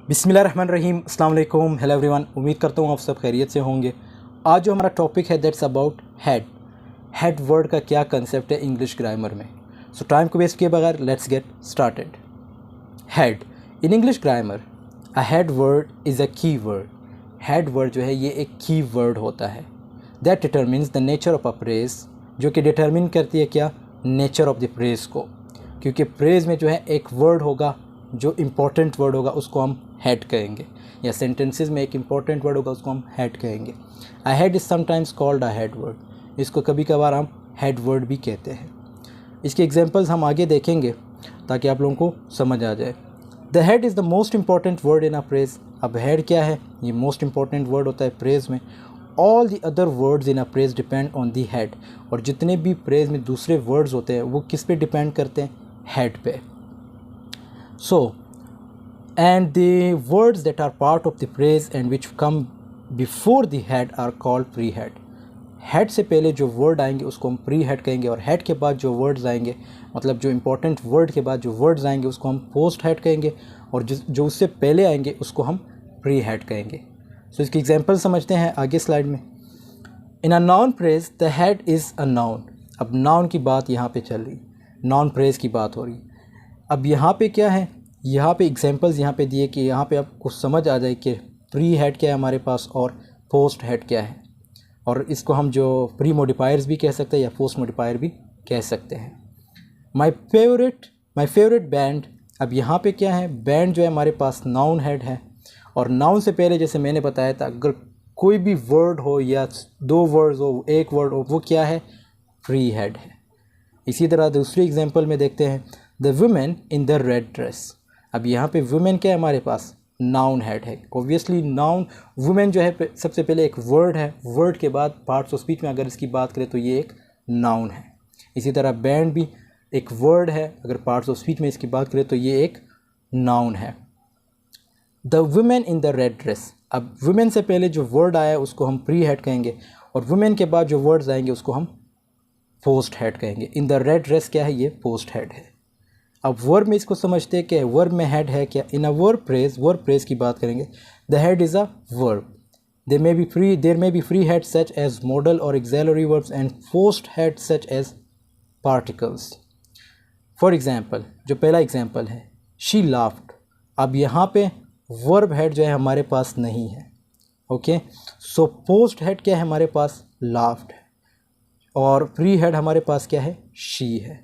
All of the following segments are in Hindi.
बिस्मिल्लाहिर्रहमानिर्रहीम, अस्सलाम वालेकुम, हेलो एवरीवन। उम्मीद करता हूँ आप सब खैरियत से होंगे। आज जो हमारा टॉपिक है that's about head. Head word का क्या कंसेप्ट है इंग्लिश ग्रामर में। सो टाइम को वेस्ट किए बगैर let's get started. Head in English grammar, a head word is a की वर्ड। हेड वर्ड जो है ये एक की वर्ड होता है that determines the nature of a praise, जो कि डिटरमिन करती है क्या, नेचर ऑफ द प्रेज को। क्योंकि प्रेज में जो है एक वर्ड होगा जो इम्पोर्टेंट वर्ड होगा उसको हम हेड कहेंगे, या सेंटेंसेस में एक इम्पॉर्टेंट वर्ड होगा उसको हम हेड कहेंगे। अ head is sometimes called a head word. इसको कभी कभार हम हेड वर्ड भी कहते हैं। इसके एग्जांपल्स हम आगे देखेंगे ताकि आप लोगों को समझ आ जाए। The head is the most important word in a praise. अब हेड क्या है, ये मोस्ट इंपॉर्टेंट वर्ड होता है प्रेज में। All the other words in a praise depend on the head. और जितने भी प्रेज में दूसरे वर्ड्स होते हैं वो किस पे डिपेंड करते हैं, हेड पे। So, and the words that are part of the phrase and which come before the head are called pre-head. Head से पहले जो वर्ड आएंगे उसको हम प्री हेड कहेंगे, और हेड के बाद जो वर्ड्स आएंगे, मतलब जो इंपॉर्टेंट वर्ड के बाद जो वर्ड्स आएंगे उसको हम पोस्ट हेड कहेंगे, और जो उससे पहले आएंगे उसको हम प्री हेड कहेंगे। सो इसकी एग्जांपल समझते हैं आगे स्लाइड में। In a noun phrase the head is a noun. अब नाउन की बात यहाँ पे चल रही, नाउन प्रेज की बात हो रही। अब यहाँ पे क्या है, यहाँ पे एग्जांपल्स यहाँ पे दिए कि यहाँ पे आपको समझ आ जाए कि प्री हेड क्या है हमारे पास और पोस्ट हेड क्या है। और इसको हम जो प्री मॉडिफायर्स भी कह सकते हैं या पोस्ट मॉडिफायर भी कह सकते हैं। My favourite band. अब यहाँ पे क्या है, बैंड जो है हमारे पास नाउन हेड है, और नाउन से पहले जैसे मैंने बताया था अगर कोई भी वर्ड हो या दो वर्ड्स हो, एक वर्ड हो, वो क्या है, प्री हेड है। इसी तरह दूसरी एग्जांपल में देखते हैं, the women in the red dress. अब यहाँ पे वुमेन क्या है हमारे पास, नाउन हेड है। ऑब्वियसली नाउन वुमेन जो है सबसे पहले एक वर्ड है, वर्ड के बाद पार्ट्स ऑफ स्पीच में अगर इसकी बात करें तो ये एक नाउन है। इसी तरह बैंड भी एक वर्ड है, अगर पार्ट्स ऑफ स्पीच में इसकी बात करें तो ये एक नाउन है। The women in the red dress. अब वुमेन से पहले जो वर्ड आया उसको हम प्री हेड कहेंगे, और वुमेन के बाद जो वर्ड्स आएंगे उसको हम पोस्ट हेड कहेंगे। इन द रेड ड्रेस क्या है, ये पोस्ट हेड है। अब वर्ब में इसको समझते हैं कि वर्ब में हेड है क्या। इन अ वर्ब प्रेज की बात करेंगे, the head is a verb. There may be free head such as modal और auxiliary verbs and post head such as particles. For example, जो पहला एग्जाम्पल है, शी लाफ्ड। अब यहाँ पे वर्ब हेड जो है हमारे पास नहीं है, ओके। सो पोस्ट हेड क्या है हमारे पास, लाफ्ड है, और प्री हेड हमारे पास क्या है, शी है।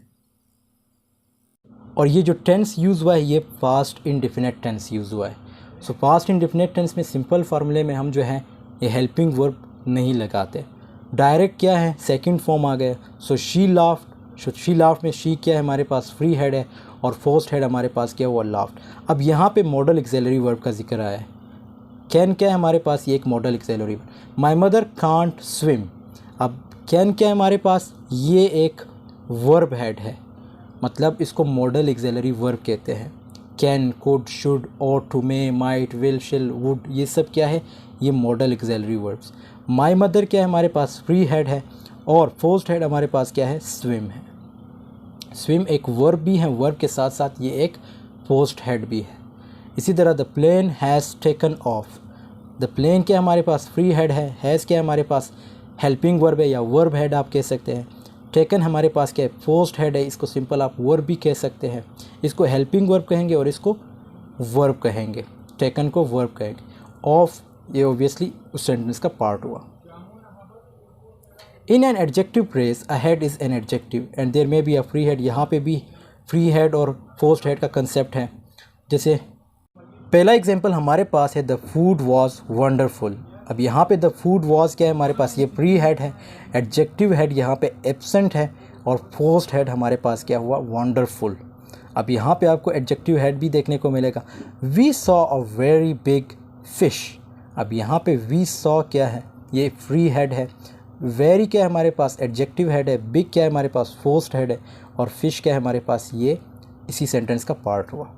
और ये जो टेंस यूज़ हुआ है ये पास्ट इंडेफिनिट टेंस यूज़ हुआ है। सो पास्ट इंडेफिनिट टेंस में सिंपल फार्मूले में हम जो है ये हेल्पिंग वर्ब नहीं लगाते, डायरेक्ट क्या है, सेकंड फॉर्म आ गया। सो शी लाफ्ड में शी क्या है हमारे पास, फ्री हेड है, और फर्स्ट हेड हमारे पास क्या हुआ, लाफ्ड। अब यहाँ पे मॉडल एक्सेलरी वर्ब का जिक्र आया है। कैन क्या है हमारे पास, ये एक model auxiliary verb. My mother can't swim. अब कैन क्या है हमारे पास, ये एक वर्ब हेड है, मतलब इसको मॉडल एक्सेलरी वर्ब कहते हैं। Can, could, should, ought to, may, might, will, shall, would, ये सब क्या है, ये modal auxiliary verbs. My mother क्या है हमारे पास, फ्री हेड है, और फर्स्ट हेड हमारे पास क्या है, स्विम है। स्विम एक वर्ब भी है, वर्ब के साथ साथ ये एक पोस्ट हेड भी है। इसी तरह the plane has taken off. The plane क्या हमारे पास, फ्री हेड है, हैज़ क्या हमारे पास, हेल्पिंग वर्ब है या वर्ब हेड आप कह सकते हैं। टेकन हमारे पास क्या है, पोस्ट हेड है, इसको सिंपल आप वर्ब भी कह सकते हैं। इसको हेल्पिंग वर्ब कहेंगे और इसको वर्ब कहेंगे, टेकन को वर्ब कहेंगे। ऑफ ये ऑब्वियसली उस सेंटेंस का पार्ट हुआ। In an adjective phrase a head is an adjective and there may be a pre head. यहाँ पे भी फ्री हेड और पोस्ट हेड का कंसेप्ट है। जैसे पहला एग्जांपल हमारे पास है, द फूड वॉज वंडरफुल। अब यहाँ पे द फूड वॉज क्या है हमारे पास, ये प्री हेड है, एडजेक्टिव हेड यहाँ पे एब्सेंट है, और पोस्ट हेड हमारे पास क्या हुआ, वंडरफुल। अब यहाँ पे आपको एडजेक्टिव हेड भी देखने को मिलेगा। We saw a very big fish. अब यहाँ पे वी सॉ क्या है, ये फ्री हेड है, वेरी क्या है हमारे पास, एडजेक्टिव हेड है, बिग क्या है हमारे पास, पोस्ट हेड है, और फिश क्या है हमारे पास, ये इसी सेंटेंस का पार्ट हुआ।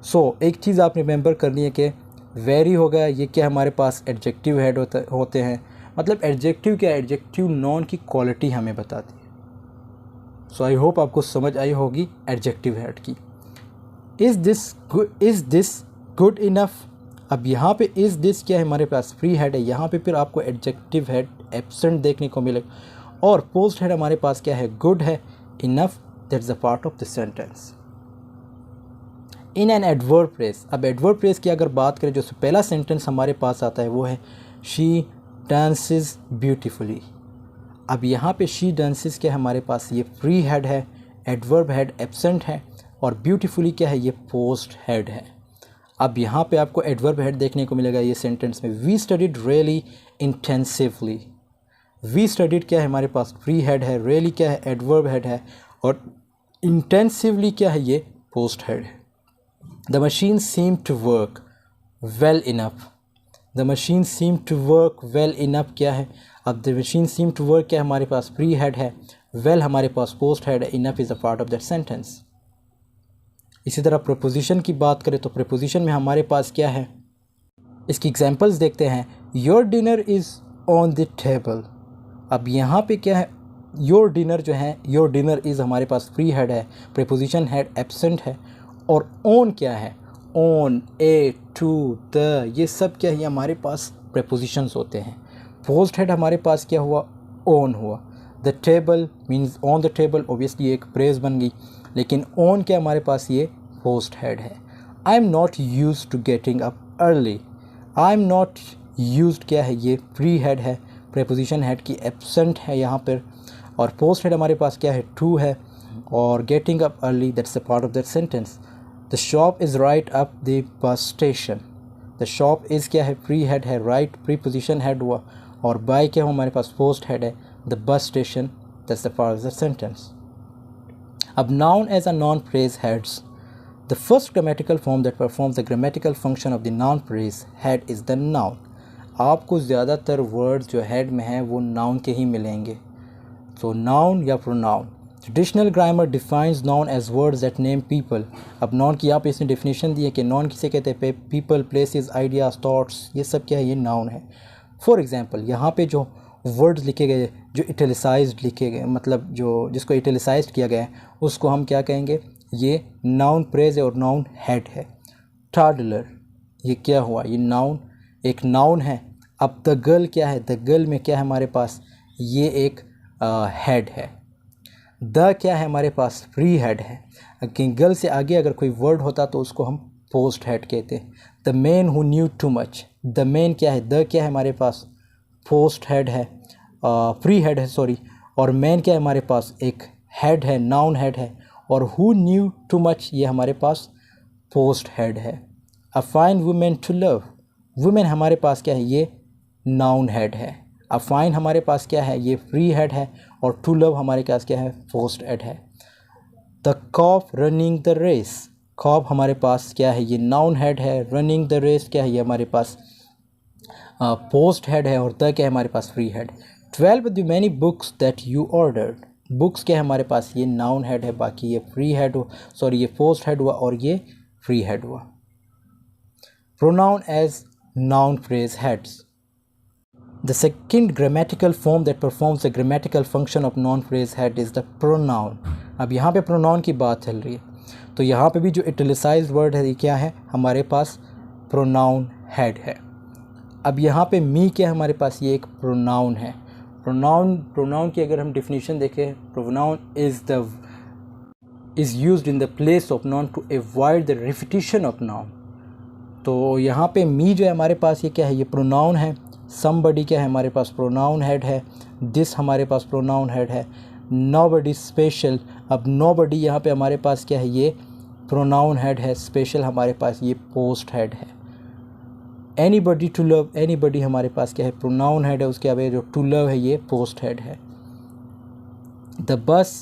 सो एक चीज़ आप रिमेंबर करनी है कि वेरी हो गया, ये क्या हमारे पास एडजेक्टिव हेड होते हैं। मतलब एडजेक्टिव क्या है, एडजेक्टिव नॉन की क्वालिटी हमें बताती है। सो आई होप आपको समझ आई होगी एडजेक्टिव हेड की। Is this good enough. अब यहाँ पे इज़ दिस क्या है हमारे पास फ्री हेड है, यहाँ पे फिर आपको एडजेक्टिव हेड एब्सेंट देखने को मिलेगा और पोस्ट हेड हमारे पास क्या है गुड है, enough that's a part of the sentence. In an adverb phrase, अब एडवर्ब फ्रेज की अगर बात करें जो पहला सेंटेंस हमारे पास आता है वो है शी डांसेस ब्यूटीफुली। अब यहाँ पे शी डांसेस क्या है हमारे पास ये फ्री हेड है, एडवर्ब हेड एब्सेंट है और ब्यूटीफुली क्या है ये पोस्ट हेड है। अब यहाँ पे आपको एडवर्ब हेड देखने को मिलेगा ये सेंटेंस में, we studied really intensively. We studied क्या है हमारे पास फ्री हेड है, रियली क्या है एडवर्ब हेड है और इंटेंसिवली क्या है ये पोस्ट हेड है। The machine seem to work well enough. The machine seem to work well enough क्या है, अब the machine seem to work क्या है हमारे पास फ्री हेड है, वेल हमारे पास पोस्ट हेड है, enough is a part of that sentence. इसी तरह प्रपोजिशन की बात करें तो प्रपोजिशन में हमारे पास क्या है, इसकी एग्जांपल्स देखते हैं। Your dinner is on the table. अब यहाँ पे क्या है योर डिनर जो है, योर डिनर इज़ हमारे पास फ्री हेड है, प्रपोजिशन हेड एब्सेंट है और ऑन क्या है, ऑन, ए, टू, द, ये सब क्या है ये हमारे पास प्रपोजिशंस होते हैं। पोस्ट हेड हमारे पास क्या हुआ, ऑन हुआ। The table means on the table, obviously एक फ्रेज बन गई, लेकिन ऑन क्या हमारे पास ये पोस्ट हेड है। I am not use to getting up early. I am not use क्या है ये फ्री हेड है, प्रपोजिशन हेड की एब्सेंट है यहाँ पर और पोस्ट हेड हमारे पास क्या है टू है और getting up early that's a part of that sentence. The shop is right up the bus station. The shop is क्या है फ्री हेड है, राइट प्रीपोजिशन हेड हुआ और बाय क्या हो हमारे पास पोस्ट हेड है, the bus station that's the part of the sentence. अब noun as a noun phrase heads. The first grammatical form that performs the grammatical function of the noun phrase head is the noun. आपको ज़्यादातर वर्ड्स जो हेड में हैं वो नाउन के ही मिलेंगे, तो नाउन या pronoun. Traditional grammar defines noun as words that name people. अब नाउन की आप इसने डेफिनेशन दी है कि नाउन किसे कहते हैं, पीपल, प्लेसेस, आइडियाज, थॉट्स, ये सब क्या है ये नाउन है। फॉर एग्जांपल यहाँ पे जो वर्ड्स लिखे गए जो इटैलिसाइज्ड लिखे गए, मतलब जो जिसको इटैलिसाइज्ड किया गया है उसको हम क्या कहेंगे, ये नाउन फ्रेज है और नाउन हेड है। टॉडलर, ये क्या हुआ, ये नाउन, एक नाउन है। अब द गर्ल क्या है, द गर्ल में क्या है हमारे पास, ये एक हेड है। द क्या है हमारे पास फ्री हेड है, गर्ल से आगे अगर कोई वर्ड होता तो उसको हम पोस्ट हेड कहते हैं। The man who knew too much, the man क्या है, द क्या है हमारे पास पोस्ट हेड है, फ्री हेड है सॉरी, और मैन क्या है हमारे पास एक हेड है, नाउन हेड है और हु न्यू टू मच ये हमारे पास पोस्ट हेड है। A fine women to love, women हमारे पास क्या है ये नाउन हेड है। अ फाइन हमारे पास क्या है ये फ्री हेड है और टू लव हमारे पास क्या है पोस्ट हेड है। The cop running the race, cop हमारे पास क्या है ये नाउन हेड है, रनिंग द रेस क्या है ये हमारे पास पोस्ट हेड है और द क्या है हमारे पास free head. 12 the many books that you ordered, books क्या है हमारे पास ये नाउन हेड है, बाकी ये फ्री हेड हो सॉरी ये पोस्ट हेड हुआ और ये फ्री हेड हुआ। Pronoun as noun phrase heads. The second grammatical form that performs the grammatical function of noun phrase head is the pronoun. अब यहाँ पे pronoun की बात चल रही है, तो यहाँ पे भी जो italicized word है ये क्या है हमारे पास pronoun head है। अब यहाँ पे me क्या है हमारे पास ये एक pronoun है। pronoun की अगर हम definition देखें, pronoun is used in the place of noun to avoid the repetition of noun। तो यहाँ पे me जो है हमारे पास ये क्या है ये pronoun है। somebody क्या है हमारे पास प्रोनाउन हेड है, this हमारे पास प्रोनाउन हेड है। nobody स्पेशल, अब nobody यहाँ पे हमारे पास क्या है ये प्रोनाउन हेड है, स्पेशल हमारे पास ये पोस्ट हेड है। anybody to love, anybody हमारे पास क्या है प्रोनाउन हेड है, उसके आगे जो to love है ये पोस्ट हेड है। the bus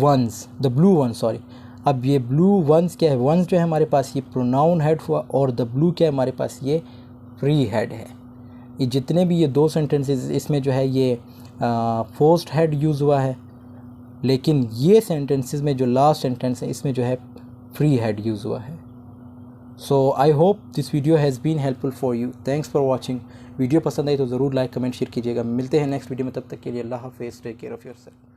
ones, the blue ones sorry, अब ये blue ones क्या है, ones जो है हमारे पास ये प्रोनाउन हेड हुआ और the blue क्या है हमारे पास ये फ्री हेड है। ये जितने भी ये दो सेंटेंसेस इसमें जो है ये पोस्ट हेड यूज़ हुआ है, लेकिन ये सेंटेंसेस में जो लास्ट सेंटेंस है इसमें जो है फ्री हेड यूज़ हुआ है। So I hope this video has been helpful for you. Thanks for watching. Video पसंद आई तो ज़रूर लाइक कमेंट शेयर कीजिएगा। मिलते हैं नेक्स्ट वीडियो में, तब तक के लिए अल्लाह हाफिज़, टेक केयर ऑफ़ योरसेल्फ।